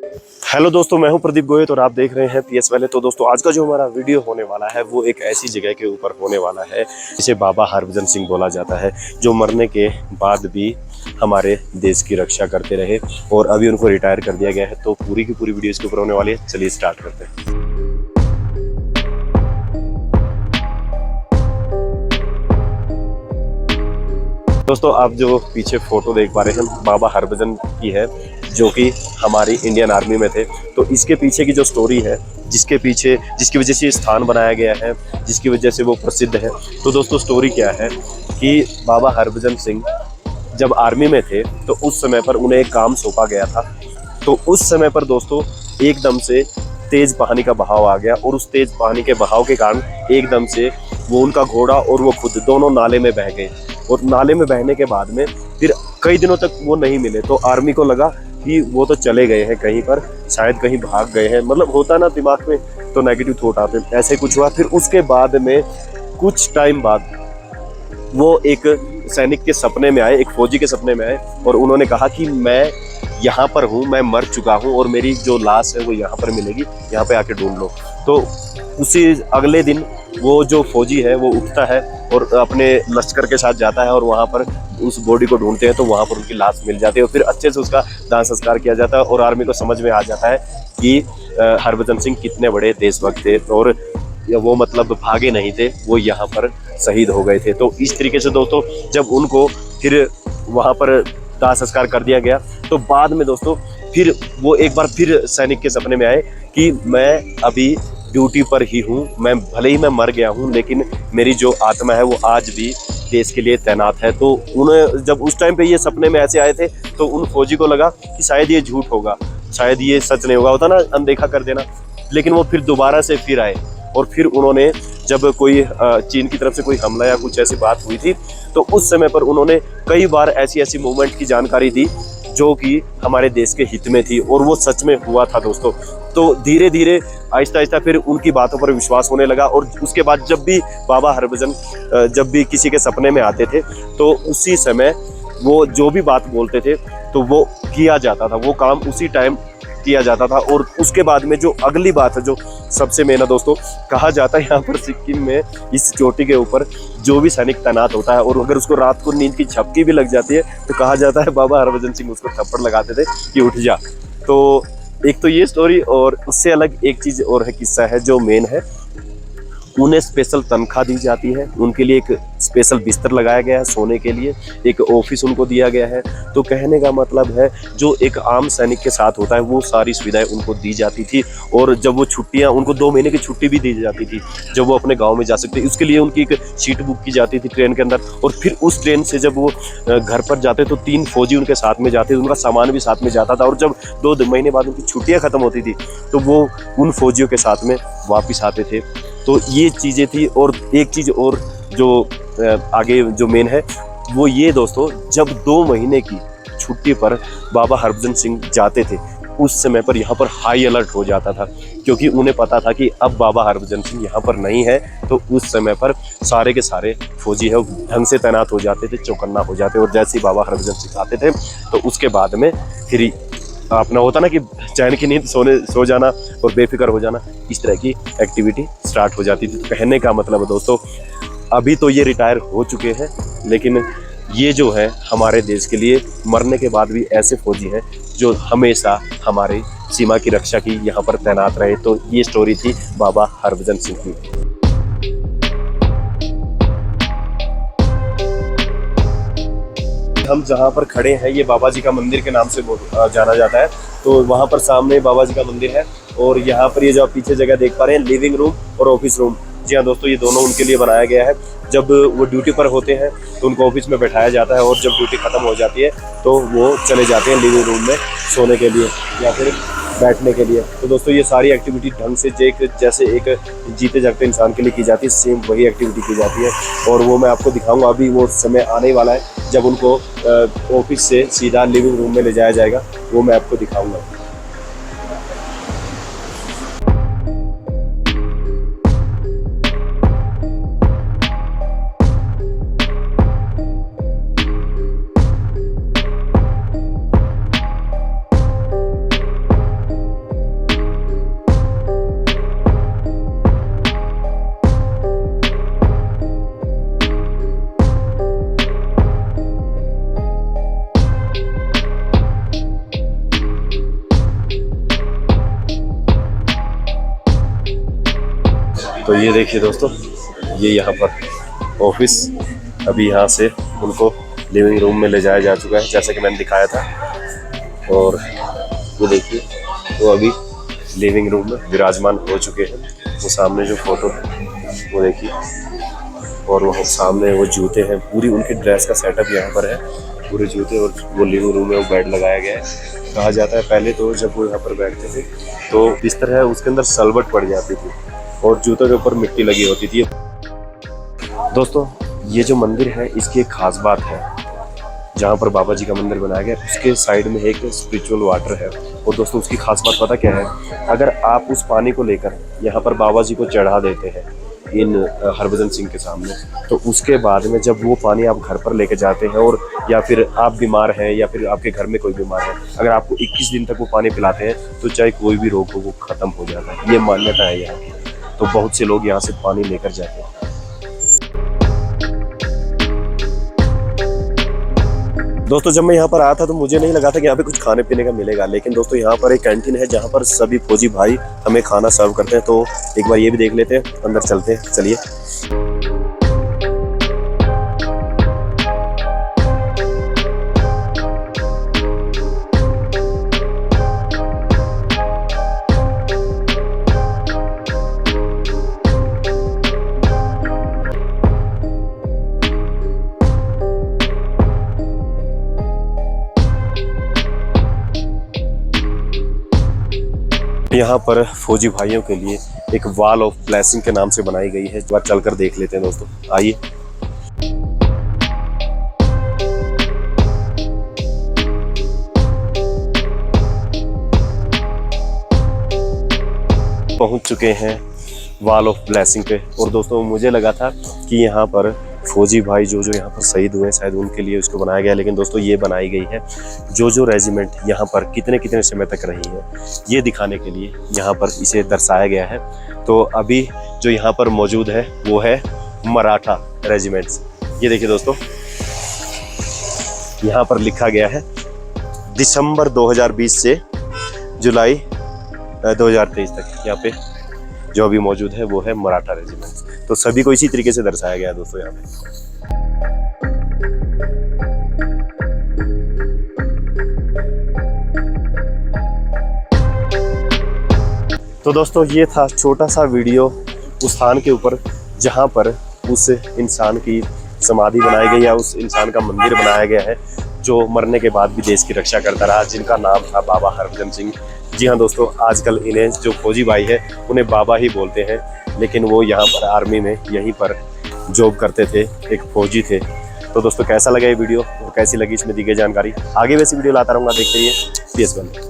Hello दोस्तों, मैं हूं प्रदीप गोयल और आप देख रहे हैं पीएस वाले। तो दोस्तों, आज का जो हमारा वीडियो होने वाला है वो एक ऐसी जगह के ऊपर होने वाला है जिसे बाबा हरभजन सिंह बोला जाता है, जो मरने के बाद भी हमारे देश की रक्षा करते रहे और अभी उनको रिटायर कर दिया गया है। तो पूरी की पूरी वीडियो इसके ऊपर होने वाली है। चलिए स्टार्ट करते हैं। दोस्तों, आप जो पीछे फोटो देख पा रहे हैं बाबा हरभजन की है, जो कि हमारी इंडियन आर्मी में थे। तो इसके पीछे की जो स्टोरी है, जिसकी वजह से ये स्थान बनाया गया है, जिसकी वजह से वो प्रसिद्ध है। तो दोस्तों, स्टोरी क्या है कि बाबा हरभजन सिंह जब आर्मी में थे तो उस समय पर उन्हें एक काम सौंपा गया था। तो उस समय पर दोस्तों एकदम से तेज पानी का बहाव आ गया और उस तेज पानी के बहाव के कारण एकदम से वो उनका घोड़ा और वो खुद दोनों नाले में बह गए। और नाले में बहने के बाद में फिर कई दिनों तक वो नहीं मिले। तो आर्मी को लगा कि वो तो चले गए हैं कहीं पर, शायद कहीं भाग गए हैं। मतलब होता ना दिमाग में तो नेगेटिव थॉट आते हैं, ऐसे कुछ हुआ। फिर उसके बाद में कुछ टाइम बाद वो एक सैनिक के सपने में आए, एक फौजी के सपने में आए और उन्होंने कहा कि मैं यहाँ पर हूँ, मैं मर चुका हूँ और मेरी जो लाश है वो यहाँ पर मिलेगी, यहाँ पे आके ढूंढ लो। तो उसी अगले दिन वो जो फौजी है वो उठता है और अपने लश्कर के साथ जाता है और वहाँ पर उस बॉडी को ढूंढते हैं। तो वहाँ पर उनकी लाश मिल जाती है और फिर अच्छे से उसका दाह संस्कार किया जाता है और आर्मी को समझ में आ जाता है कि हरभजन सिंह कितने बड़े देशभक्त थे और वो मतलब भागे नहीं थे, वो यहाँ पर शहीद हो गए थे। तो इस तरीके से दोस्तों जब उनको फिर वहाँ पर दाह संस्कार कर दिया गया, तो बाद में दोस्तों फिर वो एक बार फिर सैनिक के सपने में आए कि मैं अभी ड्यूटी पर ही हूँ, मैं भले ही मैं मर गया हूँ लेकिन मेरी जो आत्मा है वो आज भी देश के लिए तैनात है। तो उन्हें जब उस टाइम पे ये सपने में ऐसे आए थे तो उन फौजी को लगा कि शायद ये झूठ होगा, शायद ये सच नहीं होगा, होता ना अनदेखा कर देना। लेकिन वो फिर दोबारा से फिर आए और फिर उन्होंने जब कोई चीन की तरफ से कोई हमला या कुछ ऐसी बात हुई थी तो उस समय पर उन्होंने कई बार ऐसी मूवमेंट की जानकारी दी जो कि हमारे देश के हित में थी और वो सच में हुआ था दोस्तों। तो धीरे धीरे आहिस्ता आहिस्ता फिर उनकी बातों पर विश्वास होने लगा और उसके बाद जब भी बाबा हरभजन जब भी किसी के सपने में आते थे तो उसी समय वो जो भी बात बोलते थे तो वो किया जाता था, वो काम उसी टाइम किया जाता था। और उसके बाद में जो अगली बात है जो सबसे मेन है दोस्तों, कहा जाता है यहाँ पर सिक्किम में इस चोटी के ऊपर जो भी सैनिक तैनात होता है और अगर उसको रात को नींद की झपकी भी लग जाती है तो कहा जाता है बाबा हरभजन सिंह उसको थप्पड़ लगाते थे कि उठ जा। तो एक तो ये स्टोरी, और उससे अलग एक चीज और है, किस्सा है जो मेन है। उन्हें स्पेशल तनख्वाह दी जाती है, उनके लिए एक स्पेशल बिस्तर लगाया गया है सोने के लिए, एक ऑफिस उनको दिया गया है। तो कहने का मतलब है जो एक आम सैनिक के साथ होता है वो सारी सुविधाएं उनको दी जाती थी। और जब वो छुट्टियां, उनको 2 महीने की छुट्टी भी दी जाती थी जब वो अपने गांव में जा सकते, उसके लिए उनकी एक सीट बुक की जाती थी ट्रेन के अंदर। और फिर उस ट्रेन से जब वो घर पर जाते तो 3 फौजी उनके साथ में जाते, उनका सामान भी साथ में जाता था। और जब 2 महीने बाद उनकी छुट्टियां खत्म होती थी तो वो उन फौजियों के साथ में वापिस आते थे। तो ये चीज़ें थी। और एक चीज़ और जो आगे जो मेन है वो ये दोस्तों, जब 2 महीने की छुट्टी पर बाबा हरभजन सिंह जाते थे उस समय पर यहाँ पर हाई अलर्ट हो जाता था, क्योंकि उन्हें पता था कि अब बाबा हरभजन सिंह यहाँ पर नहीं है। तो उस समय पर सारे के सारे फौजी है ढंग से तैनात हो जाते थे, चौकन्ना हो जाते। और जैसे ही बाबा हरभजन सिंह आते थे तो उसके बाद में फिर अपना होता ना कि चैन की नींद सो जाना और बेफिक्र हो जाना, इस तरह की एक्टिविटी स्टार्ट हो जाती थी। तो कहने का मतलब है दोस्तों, अभी तो ये रिटायर हो चुके हैं लेकिन ये जो है हमारे देश के लिए मरने के बाद भी ऐसे फौजी हैं जो हमेशा हमारे सीमा की रक्षा की यहाँ पर तैनात रहे। तो ये स्टोरी थी बाबा हरभजन सिंह की। हम जहाँ पर खड़े हैं ये बाबा जी का मंदिर के नाम से जाना जाता है। तो वहाँ पर सामने बाबा जी का मंदिर है और यहाँ पर ये जो आप पीछे जगह देख पा रहे हैं लिविंग रूम और ऑफिस रूम, जी हाँ दोस्तों, ये दोनों उनके लिए बनाया गया है। जब वो ड्यूटी पर होते हैं तो उनको ऑफिस में बैठाया जाता है और जब ड्यूटी खत्म हो जाती है तो वो चले जाते हैं लिविंग रूम में सोने के लिए या फिर बैठने के लिए। तो दोस्तों ये सारी एक्टिविटी ढंग से जैसे एक जीते जागते इंसान के लिए की जाती है, सेम वही एक्टिविटी की जाती है। और वो मैं आपको दिखाऊंगा, अभी वो समय आने वाला है जब उनको ऑफिस से सीधा लिविंग रूम में ले जाया जाएगा, वो मैं आपको दिखाऊंगा। तो ये देखिए दोस्तों, ये यहाँ पर ऑफिस, अभी यहाँ से उनको लिविंग रूम में ले जाया जा चुका है जैसा कि मैंने दिखाया था। और ये देखिए वो अभी लिविंग रूम में विराजमान हो चुके हैं। वो सामने जो फोटो वो देखिए, और वो सामने वो जूते हैं, पूरी उनकी ड्रेस का सेटअप यहाँ पर है, पूरे जूते। और वो लिविंग रूम में वो बेड लगाया गया है। कहा जाता है पहले तो जब वो यहाँ पर बैठते थे तो बिस्तर है उसके अंदर सलवट पड़ जाती थी और जूतों के ऊपर मिट्टी लगी होती थी। दोस्तों ये जो मंदिर है इसकी एक खास बात है, जहाँ पर बाबा जी का मंदिर बनाया गया उसके साइड में एक स्पिरिचुअल वाटर है। और दोस्तों उसकी खास बात पता क्या है, अगर आप उस पानी को लेकर यहाँ पर बाबा जी को चढ़ा देते हैं इन हरभजन सिंह के सामने, तो उसके बाद में जब वो पानी आप घर पर लेके जाते हैं और या फिर आप बीमार हैं या फिर आपके घर में कोई बीमार है, अगर आपको 21 दिन तक वो पानी पिलाते हैं तो चाहे कोई भी रोग हो वो खत्म हो जाता है। ये मान्यता है यहाँ की। तो बहुत से लोग यहाँ से पानी लेकर जाते हैं। दोस्तों जब मैं यहाँ पर आया था तो मुझे नहीं लगा था कि यहाँ पे कुछ खाने पीने का मिलेगा, लेकिन दोस्तों यहाँ पर एक कैंटीन है जहाँ पर सभी फौजी भाई हमें खाना सर्व करते हैं। तो एक बार ये भी देख लेते हैं, अंदर चलते हैं, चलिए। यहाँ पर फौजी भाइयों के लिए एक वॉल ऑफ ब्लेसिंग के नाम से बनाई गई है। एक बार चलकर देख लेते हैं दोस्तों, आइए। पहुंच चुके हैं वॉल ऑफ ब्लेसिंग पे। और दोस्तों मुझे लगा था कि यहाँ पर फौजी भाई जो यहाँ पर शहीद हुए शायद उनके लिए उसको बनाया गया, लेकिन दोस्तों ये बनाई गई है जो रेजिमेंट यहाँ पर कितने कितने समय तक रही है ये दिखाने के लिए यहाँ पर इसे दर्शाया गया है। तो अभी जो यहाँ पर मौजूद है वो है मराठा रेजिमेंट्स। ये देखिए दोस्तों, यहाँ पर लिखा गया है दिसंबर 2020 से जुलाई 2023 तक यहाँ पे जो अभी मौजूद है वो है मराठा रेजिमेंट्स। तो सभी को इसी तरीके से दर्शाया गया है दोस्तों यहाँ पे। तो दोस्तों ये था छोटा सा वीडियो उस स्थान के ऊपर जहाँ पर उस इंसान की समाधि बनाई गई है, उस इंसान का मंदिर बनाया गया है जो मरने के बाद भी देश की रक्षा करता रहा, जिनका नाम था बाबा हरभजन सिंह। जी हाँ दोस्तों, आजकल इन्हें जो फौजी भाई है उन्हें बाबा ही बोलते हैं, लेकिन वो यहाँ पर आर्मी में यहीं पर जॉब करते थे, एक फौजी थे। तो दोस्तों कैसा लगा ये वीडियो और कैसी लगी इसमें दी गई जानकारी, आगे वैसी वीडियो लाता रहूँगा, देखते रहिए PS1।